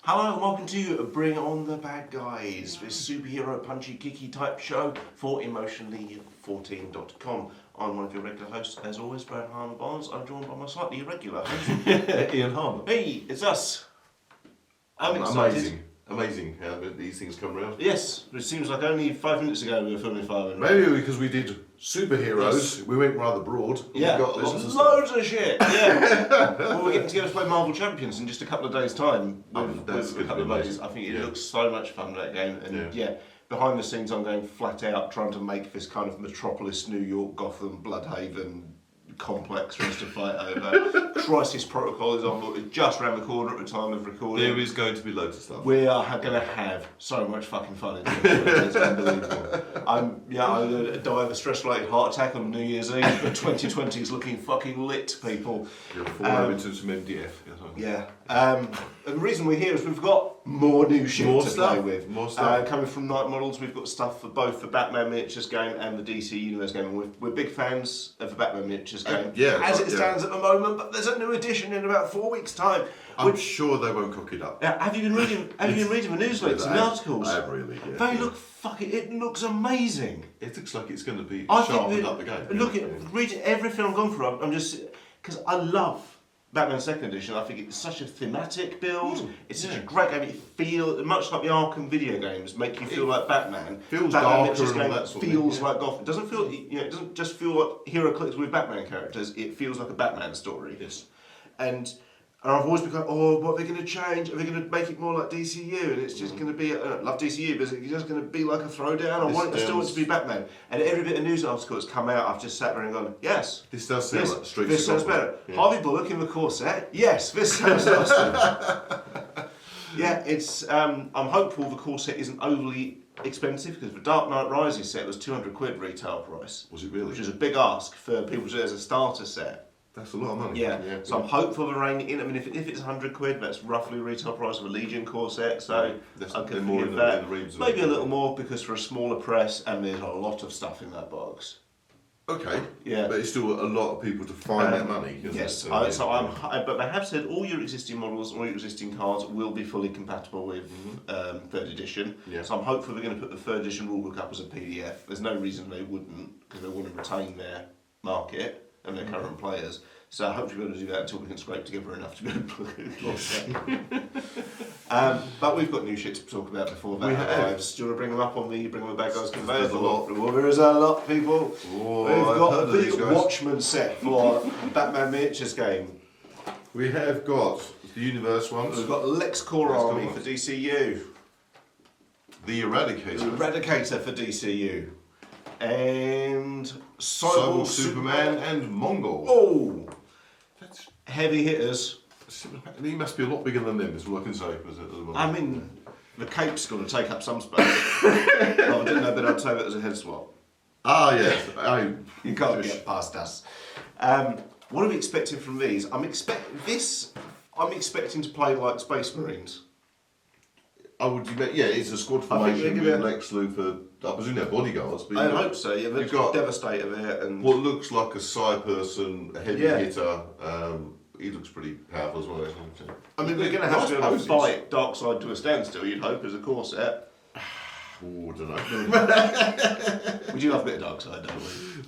Hello and welcome to Bring On the Bad Guys, this superhero punchy kicky type show for emotionally14.com. I'm one of your regular hosts, as always, Brad Harmer Barnes. I'm joined by my slightly irregular host, Ian Harmer. Hey, it's us. I'm excited. Amazing how these things come around. Yes, it seems like only 5 minutes ago we were filming 5 minutes. Maybe because we did superheroes, we went rather broad. Yeah, we got there's loads of shit. Yeah. Well, we're getting together to play Marvel Champions in just a couple of days' time. With a couple of buddies. I think it looks so much fun, that game. And yeah, behind the scenes, I'm going flat out trying to make this kind of Metropolis, New York, Gotham, Bloodhaven complex for us to fight over. Crisis Protocol is on just around the corner at the time of recording. There is going to be loads of stuff. We are going to have so much fucking fun in it. It's unbelievable. I'm going to die of a stress-related heart attack on New Year's Eve, but 2020 is looking fucking lit, people. You'll fall over into some MDF. Yeah. And the reason we're here is we've got more new shit to play with. More stuff. Coming from Night Models, we've got stuff for both the Batman Miniatures game and the DC Universe game. And we're big fans of the Batman Miniatures game as it stands at the moment, but there's a new edition in about 4 weeks' time. I'm sure they won't cock it up. Have you been reading the newsletters and the articles? I have really, yeah. They look it looks amazing. It looks like it's going to be I sharpened up the game. Look, read everything I've gone through. I'm just, because I love Batman 2nd Edition. I think it's such a thematic build. It's such a great game. It feels much like the Arkham video games make you feel like Batman. Feels Batman darker and all that sort of thing. Feels like Gotham. It doesn't feel, it doesn't just feel like Hero Clicks with Batman characters. It feels like a Batman story. Yes. And I've always been like, oh, what are they going to change? Are they going to make it more like DCU? And it's just going to be, I love DCU, but it's just going to be like a throwdown. I want it still to be Batman. And every bit of news article that's come out, I've just sat there and gone, yes. This does sound like Street This sounds better. Yeah. Harvey Bullock in the corset, yes, this sounds awesome. Yeah, it's, I'm hopeful the corset isn't overly expensive, because the Dark Knight Rises set was £200 retail price. Was it really? Which is a big ask for people to do as a starter set. That's a lot of money. Yeah, so I'm hopeful of a reining in. I mean, if it's £100, that's roughly retail price of a Legion corset, so I can forgive that. Maybe a little more, because for a smaller press, and there's a lot of stuff in that box. Okay. Yeah. But it's still a lot of people to find that money. Yes. But they have said all your existing models and all your existing cards will be fully compatible with 3rd edition. Yeah. So I'm hopeful they're going to put the 3rd edition rulebook up as a PDF. There's no reason they wouldn't, because they want to retain their market and their current players. So hopefully we're going to do that until we can scrape together enough to be able to play but we've got new shit to talk about before that arrives. Do you want to bring them up on the Bad Guys conveyor? There's a lot. Well, there is a lot, people. Oh, we've got the Watchmen set for Batman Miniatures game. We have got the Universe ones. We've got Lexcorp Army for DCU. The Eradicator. The Eradicator for DCU. And Cyborg, Superman and Mongul. Oh! That's heavy hitters. He must be a lot bigger than them, is all I can say. I mean, the cape's going to take up some space. I didn't know, but I'd say that as a head swap. Ah, yes. You can't get past us. What are we expecting from these? I'm expecting to play like Space Marines. I would, it's a squad formation with Lex Luthor. I presume they're bodyguards. But I hope so. Yeah, they've got Devastator there, and what looks like a psi person, a heavy hitter. He looks pretty powerful as well. I mean, we're going to have to be able to fight Darkseid to a standstill. You'd hope as a corset. Oh, I don't know. We do love a bit of Darkseid, don't we?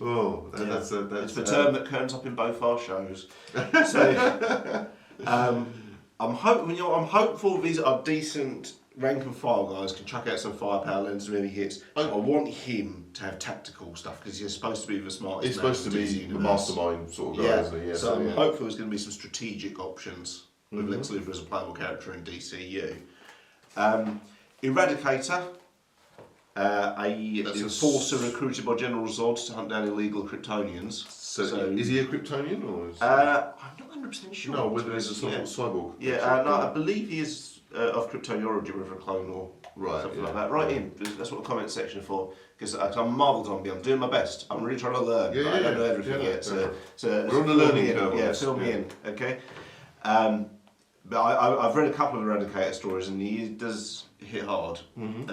Oh, that's it's the term that turns up in both our shows. So, I'm hopeful these are decent rank and file guys, can chuck out some firepower lenses when he hits. I want him to have tactical stuff, because he's supposed to be the smartest. He's supposed to be the mastermind sort of guy, isn't he? So I'm hopeful there's going to be some strategic options with Lex Luthor as a playable character in DCU. Eradicator, a enforcer recruited by General Zod to hunt down illegal Kryptonians. So is he a Kryptonian, or is I'm not 100% sure. No, whether he's a sort of cyborg. Yeah, no, I believe he is of Kryptonian origin, whether a clone or something like that. Right in, that's what the comment section is for. Because I'm Marvel zombie, I'm doing my best. I'm really trying to learn. I don't know everything yet. So we're on the learning curve. Yeah, fill me in, okay? But I've read a couple of Eradicator stories, and he does hit hard. And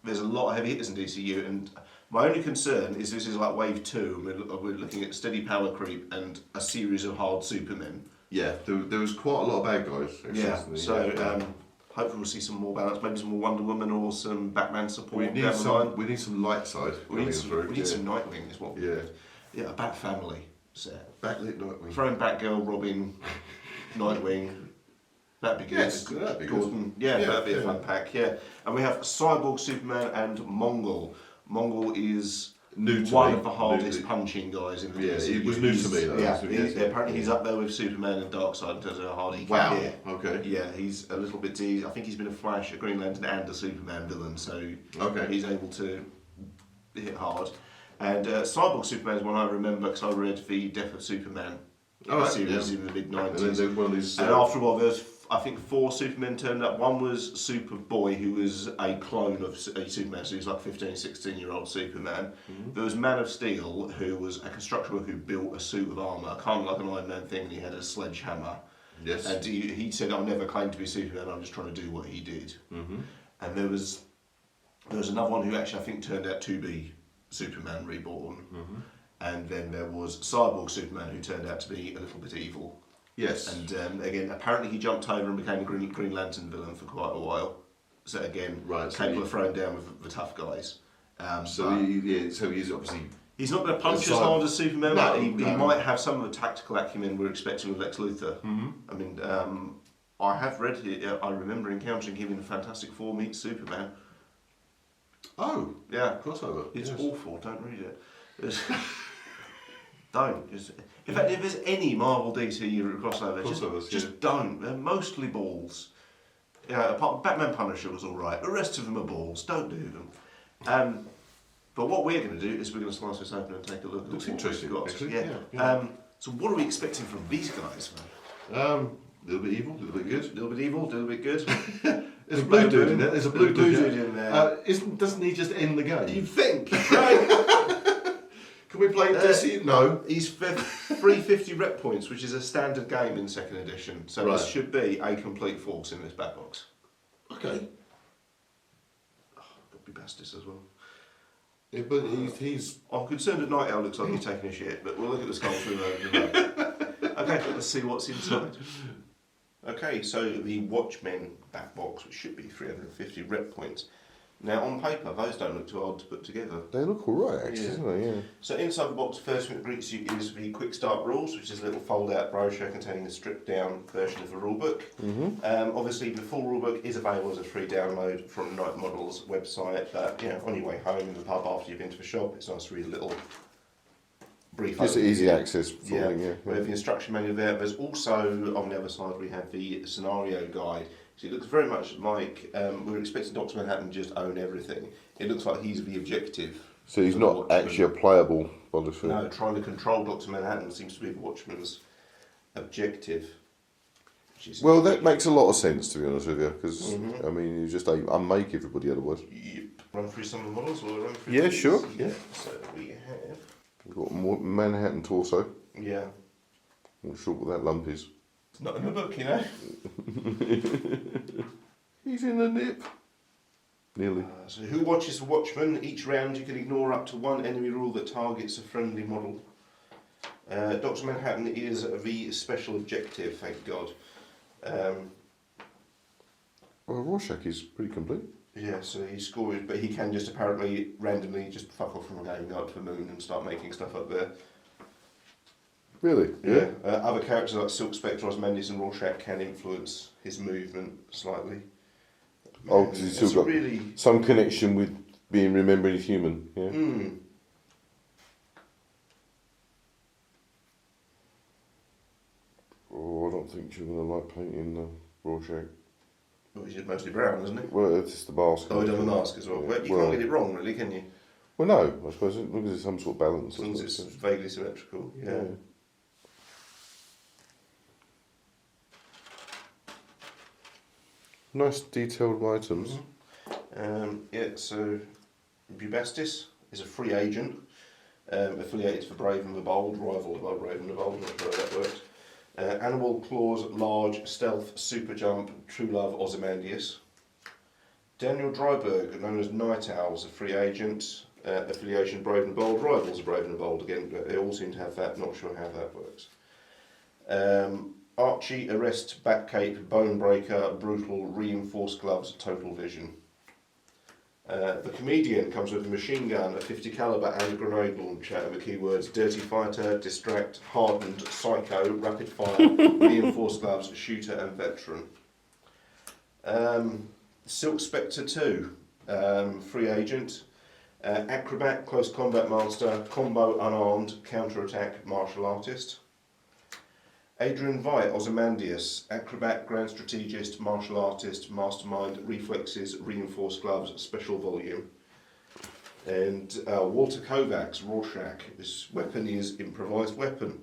there's a lot of heavy hitters in DCU, and my only concern is this is like wave 2, and we're looking at steady power creep and a series of hard Supermen. Yeah, there was quite a lot of bad guys. Hopefully we'll see some more balance, maybe some more Wonder Woman or some Batman support. We need some light side. We need some Nightwing as well. Yeah, a Bat family set. Backlit Nightwing. Throwing Batgirl, Robin, Nightwing. That'd be good. Yes, that'd be Gordon. good. Yeah, that'd be a fun pack. Yeah, and we have Cyborg, Superman, and Mongul. Mongul is one of the hardest punching guys in the DC. Yeah, it was new to me though. Yeah, apparently he's up there with Superman and Darkseid in terms of how hard he can hit. Okay. Yeah, he's a little bit. I think he's been a Flash, a Green Lantern, and a Superman villain, so he's able to hit hard. And Cyborg Superman is one I remember because I read the Death of Superman series in the mid-90s. And after a while, there's I think 4 Supermen turned up. One was Superboy, who was a clone of Superman, so he was like 15, 16-year-old Superman. There was Man of Steel, who was a construction worker who built a suit of armour, kind of like an Iron Man thing, and he had a sledgehammer. Yes. And he said, "I'll never claim to be Superman, I'm just trying to do what he did." And there was another one who actually I think turned out to be Superman Reborn. And then there was Cyborg Superman, who turned out to be a little bit evil. Yes. And again, apparently he jumped over and became a Green Lantern villain for quite a while. So again, capable of throwing down with the tough guys. So he is obviously... He's not going to punch as hard as Superman, but he might have some of the tactical acumen we're expecting with Lex Luthor. I mean, I have read it, I remember encountering him in Fantastic Four meets Superman. Oh, yeah. Crossover. It's awful, don't read it. Don't. In fact, if there's any Marvel DC crossover, just don't. They're mostly balls. Yeah, apart Batman Punisher was alright. The rest of them are balls. Don't do them. But what we're going to do is we're going to slice this open and take a look at what we've got. Actually, so what are we expecting from these guys? A little bit evil, a little bit good. A little bit evil, a little bit good. There's a blue dude in there. There's a blue dude in there. Doesn't he just end the game? You'd think, right? Can we play DC? No. He's 350 rep points, which is a standard game in 2nd edition. So this should be a complete force in this Batbox. Okay. Got Bubastis as well. Yeah, but he's... I'm concerned that Night Owl looks like he's taking a shit, but we'll look at the sculpture Okay, let's see what's inside. Okay, so the Watchmen Batbox, which should be 350 rep points. Now, on paper, those don't look too hard to put together. They look alright, actually, don't they? Yeah. So inside the box, first thing that greets you is the Quick Start Rules, which is a little fold-out brochure containing a stripped-down version of the rulebook. Obviously, the full rulebook is available as a free download from Night Model's website, but on your way home in the pub after you've been to the shop, it's nice to read a little brief. Just easy access sort of thing, yeah. We have the instruction manual there. There's also, on the other side, we have the scenario guide. So it looks very much like we were expecting Dr. Manhattan to just own everything. It looks like he's the objective. So he's not actually a playable Bond. No, trying to control Dr. Manhattan seems to be the Watchman's objective. Well, that makes a lot of sense, to be honest with you, because, I mean, you just unmake everybody otherwise. Yep. Run through some of the models, or run through these? Sure. Yeah. So we have... We've got Manhattan torso. Yeah. I'm not sure what that lump is. It's not in the book, you know. He's in the nip. Nearly. So who watches the Watchmen? Each round you can ignore up to one enemy rule that targets a friendly model. Dr. Manhattan is the special objective, thank God. Well, Rorschach is pretty complete. Yeah, so he scores, but he can just apparently randomly just fuck off from a game, go up to the moon and start making stuff up there. Really? Yeah. Other characters like Silk Spectre, Ozymandias and Rorschach can influence his movement slightly. Oh, because he's still got some connection with being remembering he's human, yeah? Oh, I don't think you're going to like painting Rorschach. Well, he's mostly brown, isn't he? Well, it's just the mask. Oh, he done the mask as well. You can't get it wrong, really, can you? Well, no, I suppose, as long as there's some sort of balance. As long as it's vaguely symmetrical, yeah. Nice detailed items. So Bubastis is a free agent, affiliated for Brave and the Bold, rival above Brave and the Bold, not sure how that works. Animal Claws, Large, Stealth, Super Jump, True Love, Ozymandias. Daniel Dryberg, known as Night Owls, a free agent, affiliation Brave and Bold, rivals of Brave and Bold again, they all seem to have that, not sure how that works. Archie, Arrest, Batcape, Bonebreaker, Brutal, Reinforced Gloves, Total Vision. The Comedian comes with a machine gun, a 50 caliber and a grenade launcher, and the keywords Dirty Fighter, Distract, Hardened, Psycho, Rapid Fire, Reinforced Gloves, Shooter and Veteran. Silk Spectre 2, Free Agent, Acrobat, Close Combat Master, Combo Unarmed, Counter-Attack, Martial Artist. Adrian Veidt, Ozymandias, Acrobat, Grand Strategist, Martial Artist, Mastermind, Reflexes, Reinforced Gloves, Special Volume. And Walter Kovacs, Rorschach, his weapon is Improvised Weapon.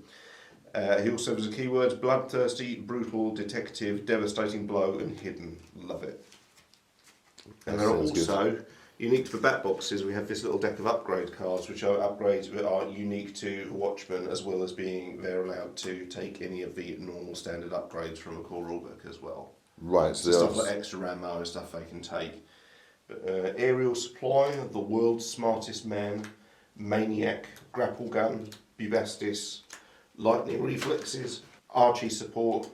He also has the keywords Bloodthirsty, Brutal, Detective, Devastating Blow and Hidden. Love it. And there are also, unique to the Batboxes, we have this little deck of upgrade cards, which are upgrades that are unique to Watchmen, as well as being they're allowed to take any of the normal standard upgrades from a core rulebook as well. Right, so stuff like extra ammo and stuff they can take. But, Aerial Supply, The World's Smartest Man, Maniac, Grapple Gun, Bubastis, Lightning Reflexes, Archie Support,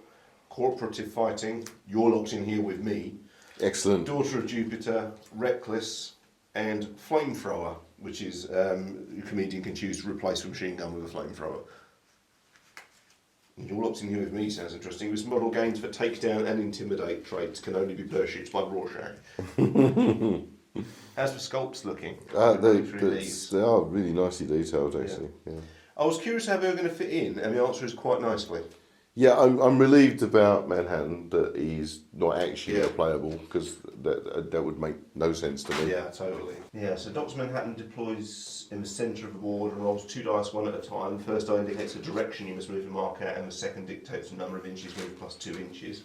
Cooperative Fighting, You're Locked In Here With Me, excellent. Daughter of Jupiter, Reckless, and Flamethrower, which is a comedian can choose to replace a machine gun with a flamethrower. You're Locked In Here With Me sounds interesting. This model gains for takedown and intimidate traits can only be purchased by Rorschach. How's the sculpts looking? They are really nicely detailed, actually. Yeah. I was curious how they were going to fit in, and the answer is quite nicely. Yeah, I'm relieved about Manhattan that he's not actually playable, because that would make no sense to me. Yeah, totally. Yeah, so Dr. Manhattan deploys in the centre of the board and rolls 2 dice one at a time. The first die indicates the direction you must move the marker, and the second dictates the number of inches moved plus 2 inches.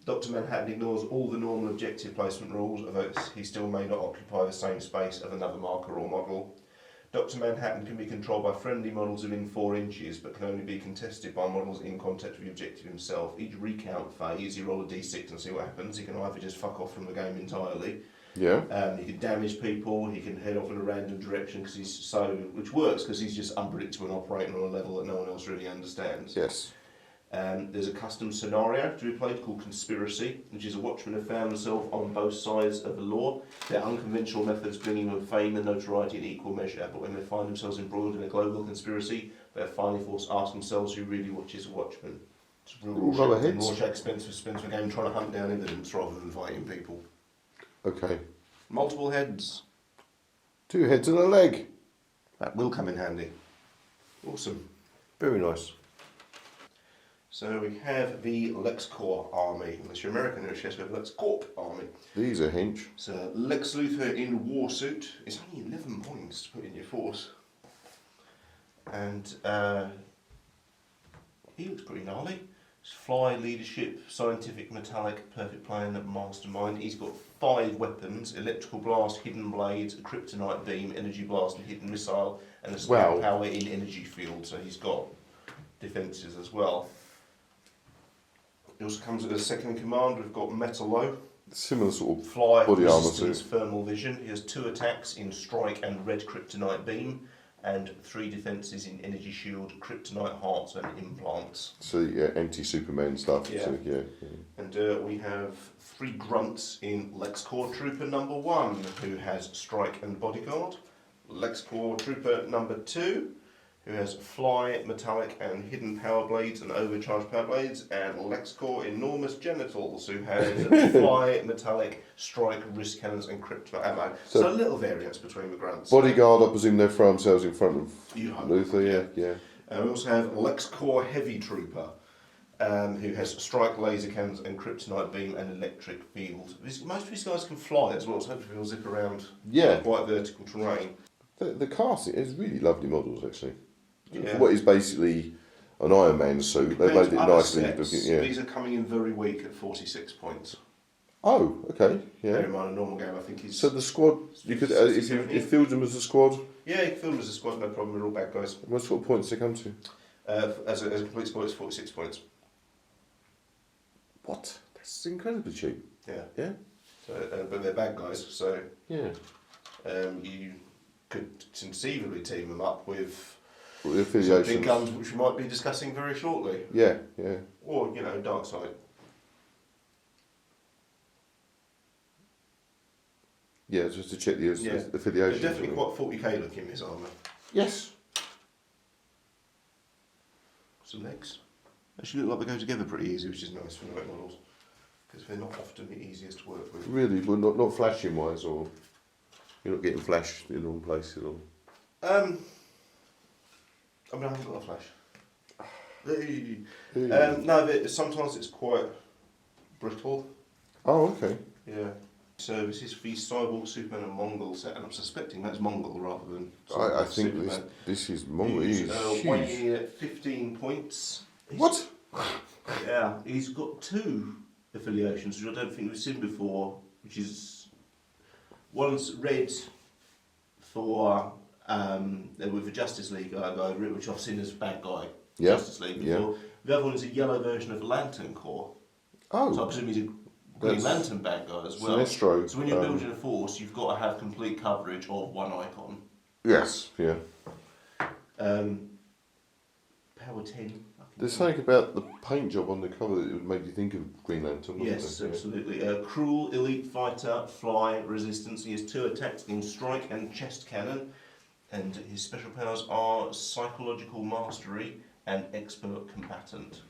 Dr. Manhattan ignores all the normal objective placement rules, although he still may not occupy the same space of another marker or model. Dr. Manhattan can be controlled by friendly models within 4 inches, but can only be contested by models in contact with the objective himself. Each recount phase, you roll a d6 and see what happens. He can either just fuck off from the game entirely. Yeah. He can damage people. He can head off in a random direction because which works because he's just unpredictable and operating on a level that no one else really understands. Yes. There's a custom scenario to be played called Conspiracy, which is a Watchman have found themselves on both sides of the law. Their unconventional methods bringing them fame and notoriety in equal measure, but when they find themselves embroiled in a global conspiracy, they're finally forced to ask themselves who really watches a Watchman. It's real Rorschach spends the game trying to hunt down evidence rather than fighting people. Okay. Multiple heads. 2 heads and a leg. That will come in handy. Awesome. Very nice. So we have the Lexcorp Army. Unless you're American, you're just with Lexcorp Army. These are Hinch. So Lex Luthor in war suit. It's only 11 points to put in your force. And he looks pretty gnarly. It's Fly, Leadership, Scientific, Metallic, Perfect Plan, Mastermind. He's got 5 weapons: Electrical Blast, Hidden Blades, a Kryptonite Beam, Energy Blast and Hidden Missile, and a Scout Power in Energy Field. So he's got defences as well. He also comes with a second in command. We've got Metallo. Similar sort of Fly, body armour Resistance, Thermal Vision. He has 2 attacks in Strike and Red Kryptonite Beam, and 3 defences in Energy Shield, Kryptonite Hearts and Implants. So yeah, anti-Superman stuff. Yeah. So, yeah. And we have 3 grunts in Lexcorp Trooper number 1, who has Strike and Bodyguard. Lexcorp Trooper number 2, who has Fly, Metallic and Hidden Power Blades and Overcharged Power Blades, and Lexcorp Enormous Genitals, who has Fly, Metallic, Strike, Wrist Cannons and Kryptonite ammo. So a little variance between the grunts. Bodyguard, I presume they throw themselves in front of Luthor, yeah. We also have Lexcorp Heavy Trooper, who has Strike, Laser Cannons and Kryptonite Beam and Electric Field. Most of these guys can fly as well, so hopefully they'll zip around quite vertical terrain. The casting is really lovely models, actually. Yeah. What is basically an Iron Man suit, they made it nicely looking. Yeah. These are coming in very weak at 46 points. Oh, okay, yeah. Bear in mind, a normal game, I think, is... So the squad, you could if you filled them as a squad? Yeah, you can fill them as a squad, no problem, they're all bad guys. What sort of points do they come to? As a complete squad, it's 46 points. What? That's incredibly cheap. Yeah. Yeah? So, but they're bad guys, so... Yeah. You could conceivably team them up with the affiliations. Big guns, which we might be discussing very shortly. Yeah. Or, dark side. Yeah, just to check the affiliations. They're definitely quite 40k looking, this armour. Yes. Some legs. Actually look like they go together pretty easy, which is nice for the wet models. Because they're not often the easiest to work with. Really, but not flashing wise, or you're not getting flashed in all places, or. I haven't got a flash. No, sometimes it's quite brittle. Oh, okay. Yeah. So this is the Cyborg, Superman and Mongul set, and I'm suspecting that's Mongul rather than I think Superman. this is Mongul. He's huge. Weighing in at 15 points. What? Yeah, he's got 2 affiliations, which I don't think we've seen before, which is one's red for with the Justice League over it, which I've seen as a bad guy. Yeah. Justice League before. The other one is a yellow version of the Lantern Corps. Oh. So I presume he's a Green Lantern bad guy as well. Sinestro. So when you're building a force, you've got to have complete coverage of one icon. Yes. Yeah. Power 10. There's something about the paint job on the cover that made you think of Green Lantern, wasn't Yes, there? absolutely. Cruel, elite fighter, fly, resistance. He has 2 attacks in strike and chest cannon. And his special powers are psychological mastery and expert combatant.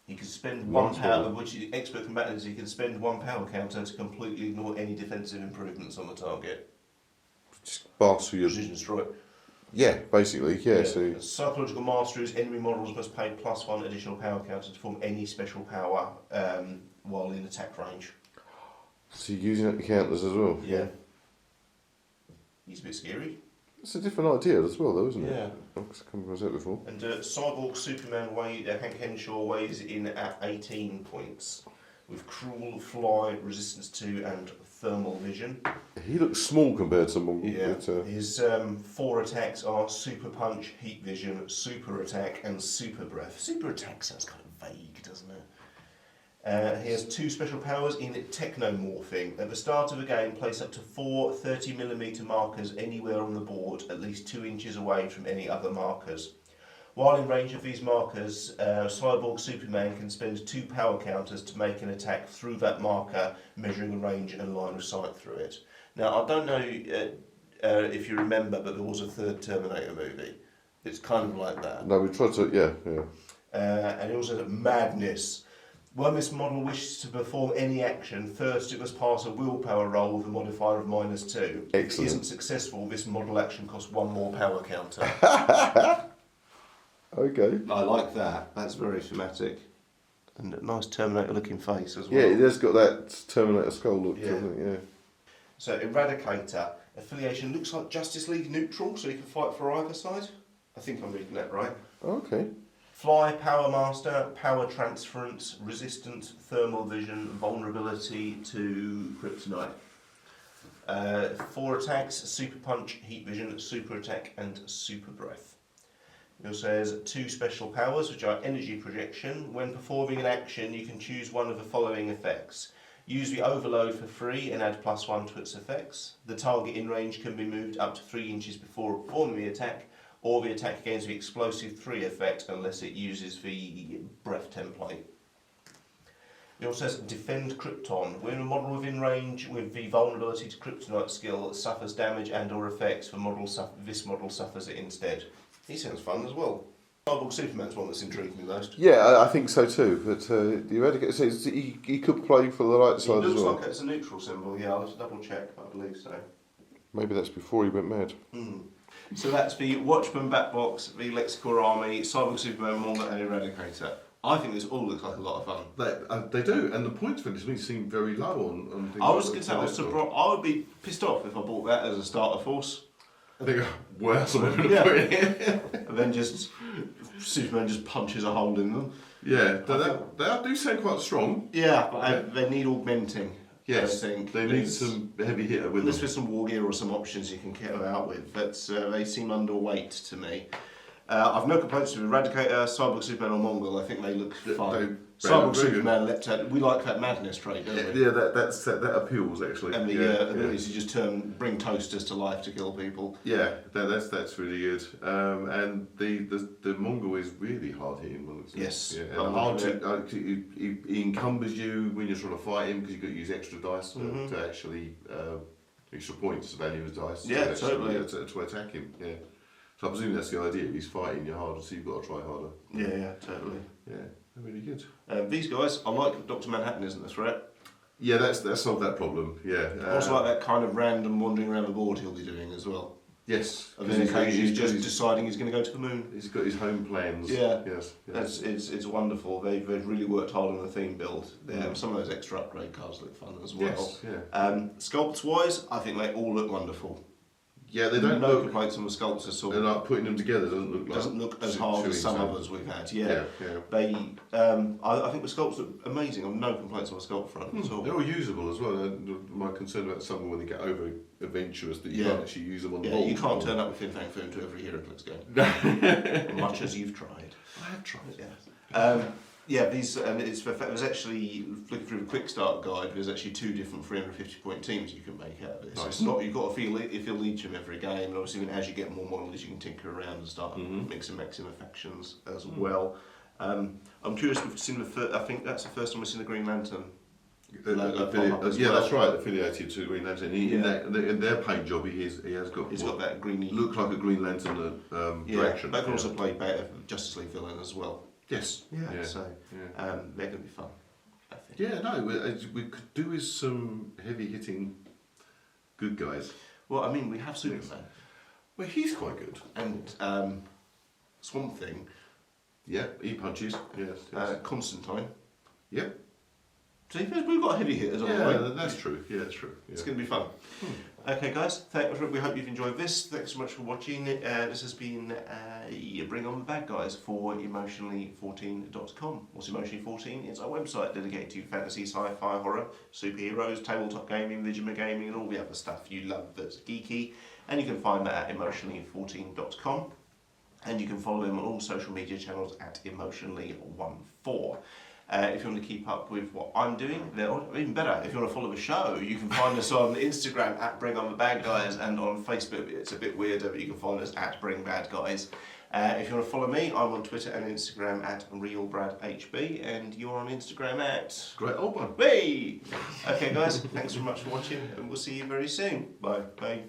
He can spend one power, which is expert combatant is he can spend 1 power counter to completely ignore any defensive improvements on the target. Just blast through your. Precision strike. Yeah, basically, yeah. So Psychological mastery is enemy models must pay +1 additional power counter to form any special power while in attack range. So you're using up the counters as well. Yeah. He's a bit scary. It's a different idea as well, though, isn't it? Yeah. I've come across that before. And Cyborg Superman Hank Henshaw weighs in at 18 points with cruel, fly, resistance 2 and thermal vision. He looks small compared to Mongul. Yeah. But, His 4 attacks are super punch, heat vision, super attack and super breath. Super attack sounds kind of vague, doesn't it? He has 2 special powers in technomorphing. At the start of the game, place up to 4 30mm markers anywhere on the board, at least 2 inches away from any other markers. While in range of these markers, Cyborg Superman can spend 2 power counters to make an attack through that marker, measuring a range and line of sight through it. Now, I don't know if you remember, but there was a 3rd Terminator movie. It's kind of like that. no, we tried to, yeah. And it also has madness. When this model wishes to perform any action, first it must pass a willpower roll with a modifier of -2. Excellent. If it isn't successful, this model action costs 1 more power counter. Okay. I like that. That's very thematic. And a nice Terminator looking face as well. Yeah, it has got that Terminator skull look, Yeah. doesn't it? Yeah. So Eradicator, affiliation looks like Justice League neutral, so you can fight for either side. I think I'm reading that right. Okay. Fly, Power Master, Power Transference, Resistance, Thermal Vision, Vulnerability to Kryptonite. 4 attacks, Super Punch, Heat Vision, Super Attack and Super Breath. It also has 2 special powers, which are Energy Projection. When performing an action, you can choose one of the following effects. Use the overload for free and add +1 to its effects. The target in range can be moved up to 3 inches before performing the attack, or the attack gains the explosive 3 effect unless it uses the breath template. It also says Defend Krypton. When a model within range with the vulnerability to Kryptonite skill suffers damage and or effects, this model suffers it instead. He sounds fun as well. Cyborg Superman's one that's intrigued me most. Yeah, I think so too. But the Eradicator says he could play for the light side as well. It looks like it's a neutral symbol, yeah, I'll have to double check, but I believe so. Maybe that's before he went mad. So that's the Watchmen Batbox, the Lexcorp Army, Cyborg Superman, Mongul and Eradicator. I think this all looks like a lot of fun. They do, and the points for this seem very low on things. I was going to say, I would be pissed off if I bought that as a starter force. I think, where else am I going to put it in? And then Superman just punches a hole in them. Yeah, they do sound quite strong. Yeah, but they need augmenting. Yes, I think. they need some heavy hitter with them. Unless there's some war gear or some options you can kit them out with, but they seem underweight to me. I've no complaints with Eradicator, Cyborg Superman or Mongul. I think they look fun. Cyborg Superman leapt out. We like that madness trait, don't we? Yeah, that appeals actually. And the ability to just bring toasters to life to kill people. Yeah, that's really good. And the Mongol is really hard hitting. Yes. Yeah, and hard to. He encumbers you when you're trying to fight him because you've got to use extra dice to actually extra points to value as dice. Yeah, totally. To attack him. Yeah. So I presume that's the idea. If he's fighting you harder, so you've got to try harder. Yeah, totally. Yeah, they're really good. These guys, I like Dr. Manhattan isn't a threat. Yeah, that's solved that problem. Yeah. Also like that kind of random wandering around the board he'll be doing as well. Yes. And then occasionally he's just deciding he's going to go to the moon. He's got his home plans. Yeah. Yes. It's wonderful. They've really worked hard on the theme build. Some of those extra upgrade cards look fun as well. Yes. Yeah. Sculpts wise, I think they all look wonderful. Yeah, they don't no look. complaints on the sculpts at all. And like putting them together doesn't look as hard as some others we've had. Yeah. They. I think the sculpts look amazing. I've no complaints on the sculpt front at all. They're all usable as well. My concern about some when they get over adventurous that you can't actually use them on the board. You can't turn up with Fin Fang Foom to every HeroClix game. Much as you've tried. I have tried. Yeah. These and it was actually looking through the quick start guide. There's actually 2 different 350-point teams you can make out of this. Nice. It's not you've got to feel each of every game, and obviously as you get more models, you can tinker around and start mixing factions as well. I'm curious. We've seen I think that's the first time we've seen the Green Lantern. That's right. Affiliated to Green Lantern. In their paint job, he has got. He's got that greeny. Looks like a Green Lantern direction. That can also play better Justice League villain as well. Yes. So they're going to be fun, I think. Yeah, no, we could do with some heavy-hitting good guys. Well, I mean, we have Superman. Well, he's quite good. And Swamp Thing. Yeah, he punches. Yes. Constantine. Yep. So we've got heavy hitters on the way. That's true. Yeah, that's true. Yeah. It's going to be fun. Okay, guys. We hope you've enjoyed this. Thanks so much for watching. This has been Bring On The Bad Guys for emotionally14.com. What's Emotionally 14? It's our website dedicated to fantasy, sci-fi, horror, superheroes, tabletop gaming, Vigima gaming, and all the other stuff you love that's geeky. And you can find that at emotionally14.com. And you can follow him on all social media channels at emotionally14. If you want to keep up with what I'm doing, or even better, if you want to follow the show, you can find us on Instagram at Bring On The Bad Guys, and on Facebook, it's a bit weirder, but you can find us at Bring Bad Guys. If you want to follow me, I'm on Twitter and Instagram at RealBradHB, and you're on Instagram at Great Old One. Hey! Okay, guys, thanks very much for watching, and we'll see you very soon. Bye. Bye.